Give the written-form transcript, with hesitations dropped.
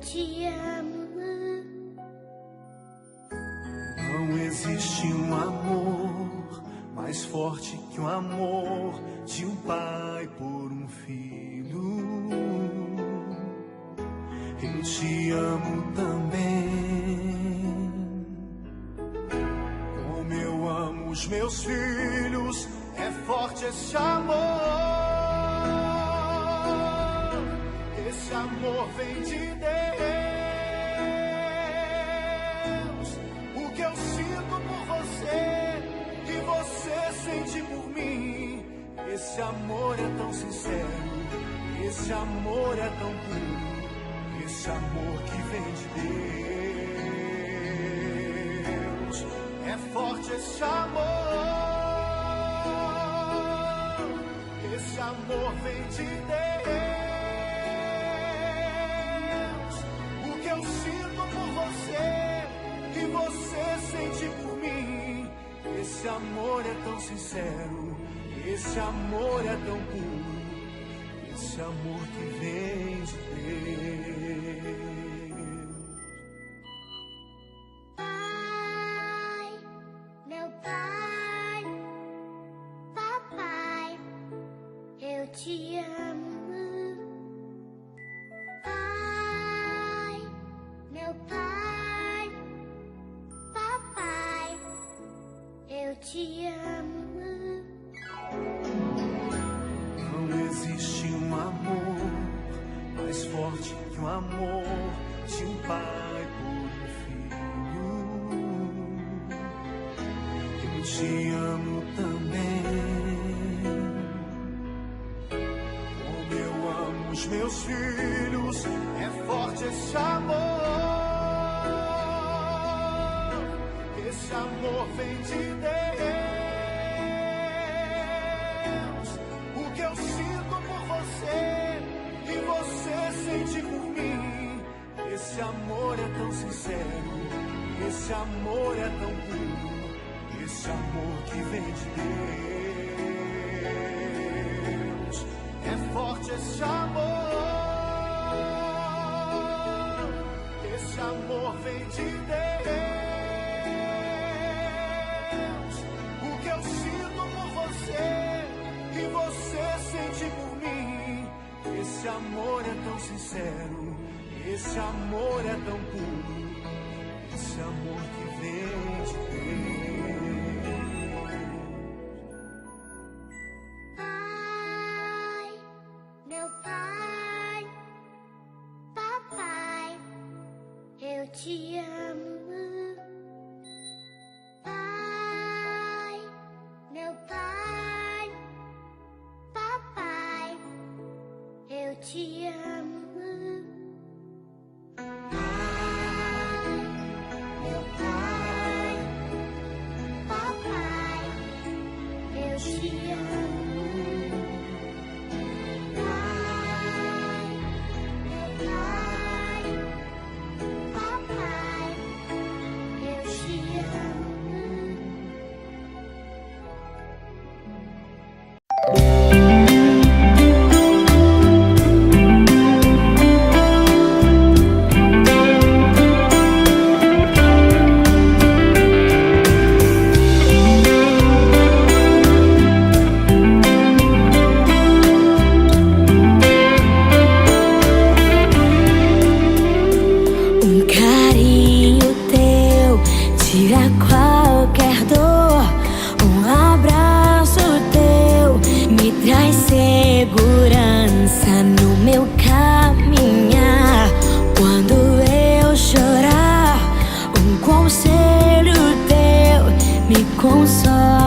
te amo. Não existe um amor mais forte que o amor de um pai por um filho. Eu te amo também, como eu amo os meus filhos. É forte esse amor, esse amor vem de Deus. O que eu sinto por você, que você sente por mim. Esse amor é tão sincero, esse amor é tão puro, esse amor que vem de Deus. É forte esse amor, esse amor vem de Deus. O que eu sinto por você, que você sente por mim. Esse amor é tão sincero, esse amor é tão puro, esse amor que vem de Deus. Pai, meu pai, papai, eu te amo. Pai, meu pai, papai, eu te amo. Não existe um amor mais forte que o amor de um pai por um filho. Eu te amo também, como eu amo os meus filhos. É forte esse amor, esse amor vem de Deus. O que eu sinto por você, que você sente por mim. Esse amor é tão sincero, esse amor é tão puro, esse amor que vem de Deus. É forte esse amor, esse amor vem de Deus. O que eu sinto por você, que você sente por mim. Esse amor é tão sincero, esse amor é tão puro, esse amor que vem de Deus. Pai, meu pai, papai, eu te amo. Pai, meu pai, papai, eu te amo. Meu pai, papai, eu te amo. Pai, meu pai, papai, eu te amo. Um carinho teu tira qualquer dor. Um abraço teu me traz segurança no meu caminhar. Quando eu chorar, um conselho teu me consola.